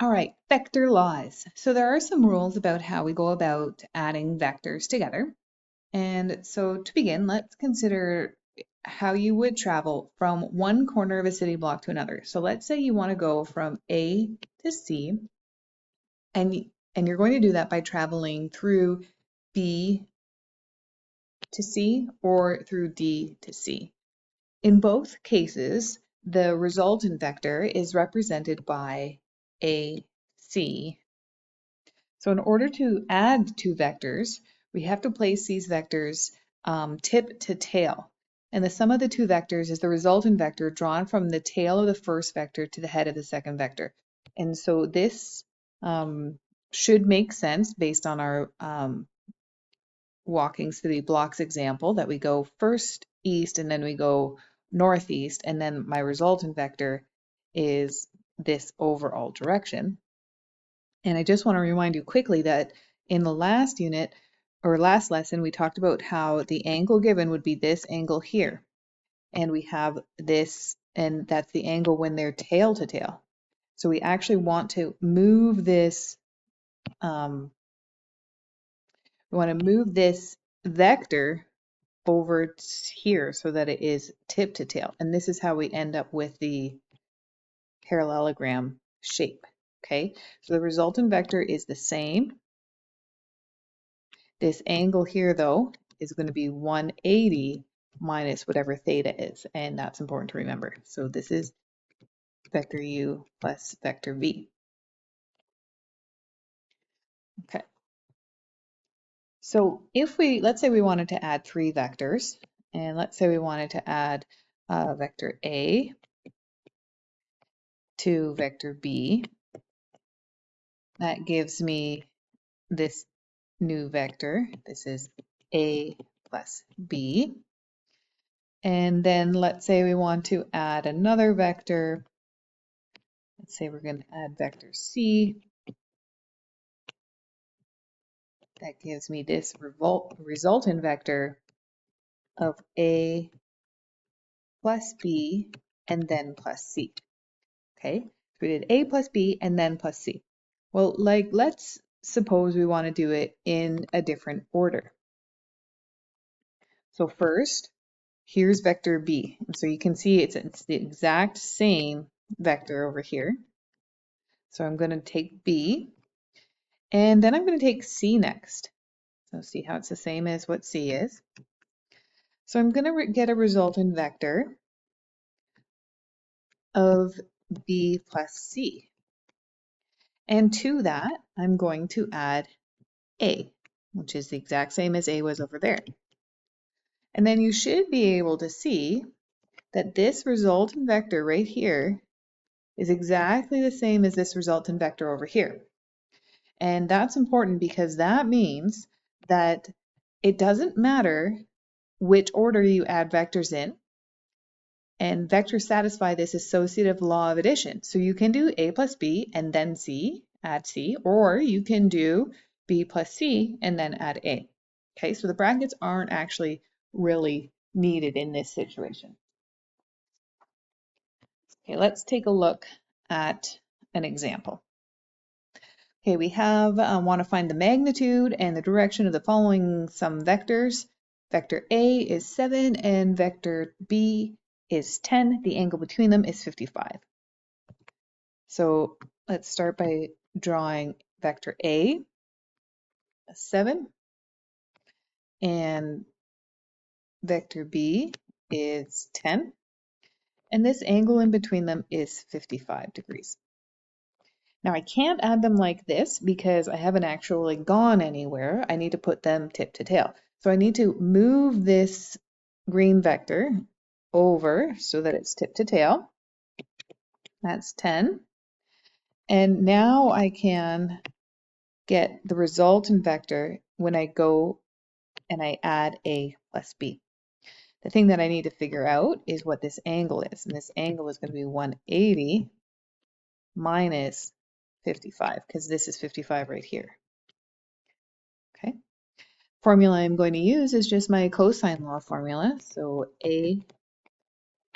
All right, vector laws. So there are some rules about how we go about adding vectors together. And so to begin, let's consider how you would travel from one corner of a city block to another. So let's say you want to go from A to C, and you're going to do that by traveling through B to C or through D to C. In both cases, the resultant vector is represented by AC. So in order to add two vectors, we have to place these vectors tip to tail. And the sum of the two vectors is the resultant vector drawn from the tail of the first vector to the head of the second vector. And so this should make sense based on our walking city blocks example, that we go first east and then we go northeast, and then my resultant vector is this overall direction. And I just want to remind you quickly that in the last unit or last lesson, we talked about how the angle given would be this angle here. And we have this, and that's the angle when they're tail to tail. So we actually want to move this, vector over here so that it is tip to tail. And this is how we end up with the parallelogram shape. Okay, so the resultant vector is the same. This angle here, though, is going to be 180 minus whatever theta is, and that's important to remember. So this is vector u plus vector v. Okay. So if let's say we wanted to add three vectors, and let's say we wanted to add vector A to vector B, that gives me this new vector. This is A plus B. And then let's say we want to add another vector. Let's say we're going to add vector C. That gives me this resultant vector of A plus B and then plus C. Okay, so we did A plus B and then plus C. Well, let's suppose we want to do it in a different order. So first, here's vector B. And so you can see it's the exact same vector over here. So I'm going to take B, and then I'm going to take C next. So see how it's the same as what C is. So I'm going to get a resultant vector of B plus C. And to that, I'm going to add A, which is the exact same as A was over there. And then you should be able to see that this resultant vector right here is exactly the same as this resultant vector over here. And that's important because that means that it doesn't matter which order you add vectors in, and vectors satisfy this associative law of addition. So you can do A plus B and then C, add C, or you can do B plus C and then add A. Okay, so the brackets aren't actually really needed in this situation. Okay, let's take a look at an example. Okay, we have want to find the magnitude and the direction of the following some vectors. Vector A is 7 and vector B is 10. The angle between them is 55. So let's start by drawing vector A, 7, and vector B is 10. And this angle in between them is 55 degrees. Now I can't add them like this because I haven't actually gone anywhere. I need to put them tip to tail. So I need to move this green vector over so that it's tip to tail. That's 10. And now I can get the resultant vector when I go and I add A plus B. The thing that I need to figure out is what this angle is. And this angle is going to be 180 minus 55, because this is 55 right here. Okay. Formula I'm going to use is just my cosine law formula. So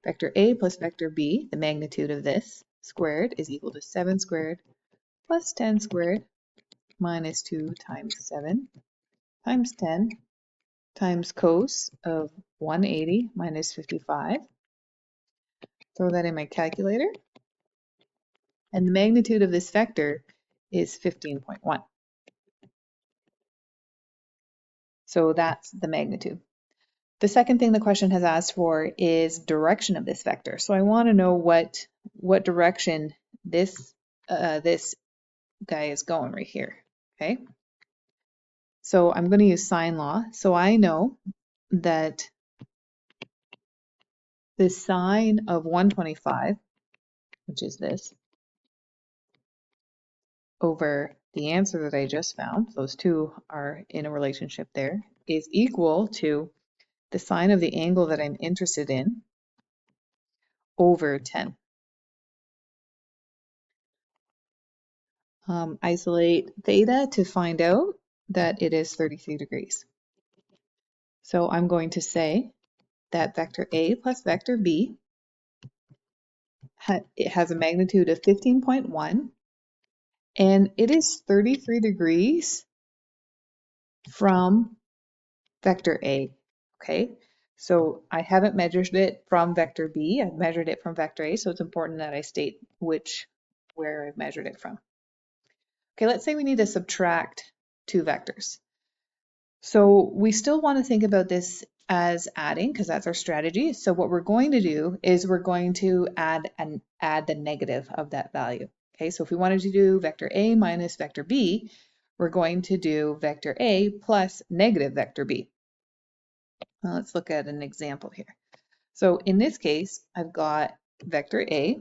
vector A plus vector B, the magnitude of this, squared is equal to 7 squared plus 10 squared minus 2 times 7 times 10 times cos of 180 minus 55. Throw that in my calculator. And the magnitude of this vector is 15.1. So that's the magnitude. The second thing the question has asked for is direction of this vector. So I want to know what direction this this guy is going right here. Okay. So I'm going to use sine law. So I know that the sine of 125, which is this, over the answer that I just found, those two are in a relationship there, is equal to the sine of the angle that I'm interested in over 10. Isolate theta to find out that it is 33 degrees. So I'm going to say that vector A plus vector B, it has a magnitude of 15.1, and it is 33 degrees from vector A. Okay, so I haven't measured it from vector B, I've measured it from vector A, so it's important that I state where I've measured it from. Okay, let's say we need to subtract two vectors. So we still want to think about this as adding, because that's our strategy. So what we're going to do is we're going to add the negative of that value. Okay, so if we wanted to do vector A minus vector B, we're going to do vector A plus negative vector B. Now let's look at an example here. So in this case, I've got vector A,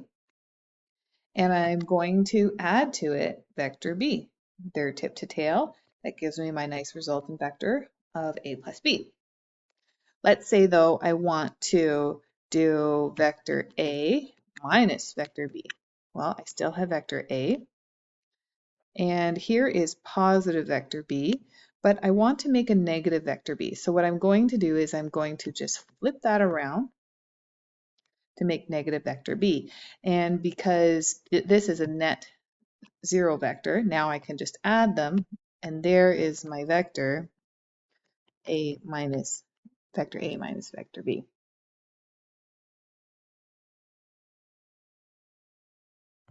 and I'm going to add to it vector B. They're tip to tail. That gives me my nice resultant vector of A plus B. Let's say though I want to do vector A minus vector B. Well, I still have vector A, and here is positive vector B, but I want to make a negative vector B. So what I'm going to do is I'm going to just flip that around to make negative vector B. And because this is a net zero vector, now I can just add them, and there is my vector A minus vector B.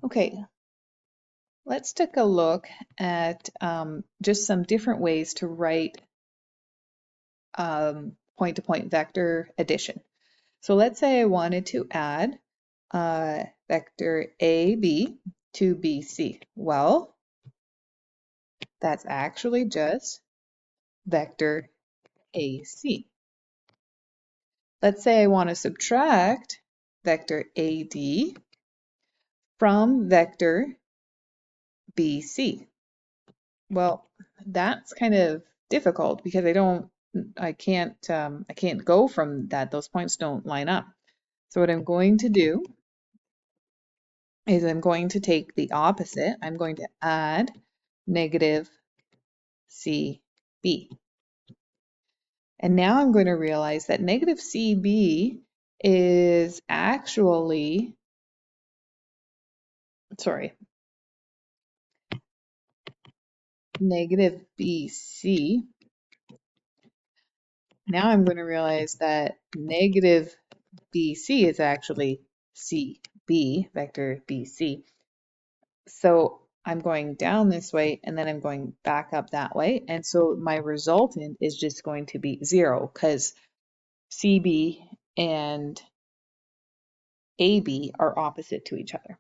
Okay, let's take a look at just some different ways to write point-to-point vector addition. So let's say I wanted to add vector AB to BC. Well, that's actually just vector AC. Let's say I want to subtract vector AD from vector BC. Well, that's kind of difficult because I can't go from that. Those points don't line up. So what I'm going to do is I'm going to take the opposite. I'm going to add negative CB. And now I'm going to realize that negative CB is actually, sorry, negative BC. Now I'm going to realize that negative BC is actually CB, vector BC. So I'm going down this way and then I'm going back up that way. And so my resultant is just going to be 0 because CB and AB are opposite to each other.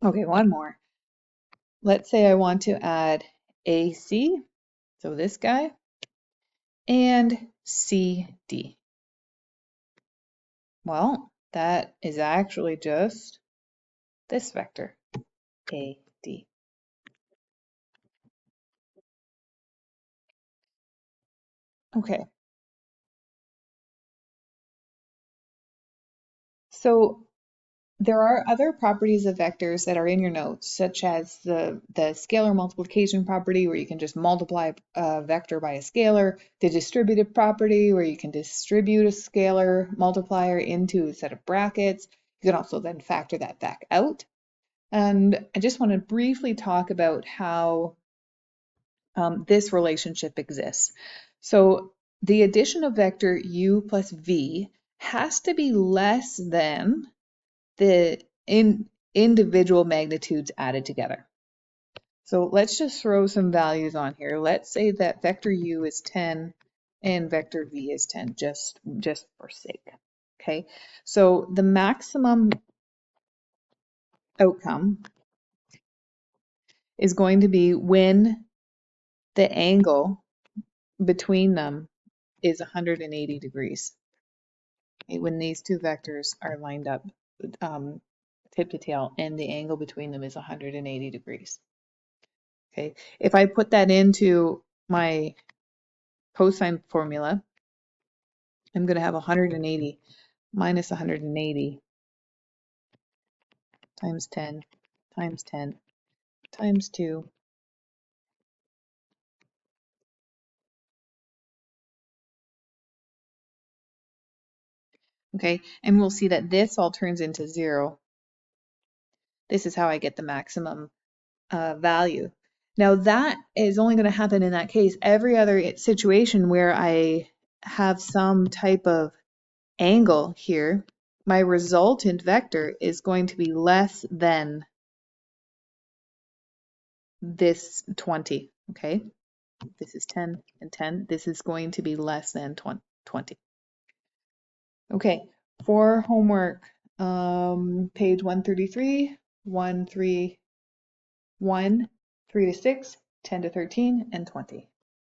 Okay, one more. Let's say I want to add AC, so this guy, and CD. Well, that is actually just this vector, AD. Okay, so there are other properties of vectors that are in your notes, such as the scalar multiplication property, where you can just multiply a vector by a scalar, the distributive property, where you can distribute a scalar multiplier into a set of brackets. You can also then factor that back out. And I just want to briefly talk about how this relationship exists. So the addition of vector u plus v has to be less than the individual magnitudes added together. So let's just throw some values on here. Let's say that vector u is 10 and vector v is 10, just for sake. Okay, so the maximum outcome is going to be when the angle between them is 180 degrees. Okay, when these two vectors are lined up tip to tail and the angle between them is 180 degrees. Okay, if I put that into my cosine formula, I'm going to have 180 minus 180 times 10 times 10 times 2. Okay, and we'll see that this all turns into 0. This is how I get the maximum value. Now that is only going to happen in that case. Every other situation where I have some type of angle here, my resultant vector is going to be less than this 20, okay? This is 10 and 10. This is going to be less than 20. Okay, for homework, page 133, 131, 3 to 6, 10 to 13, and 20.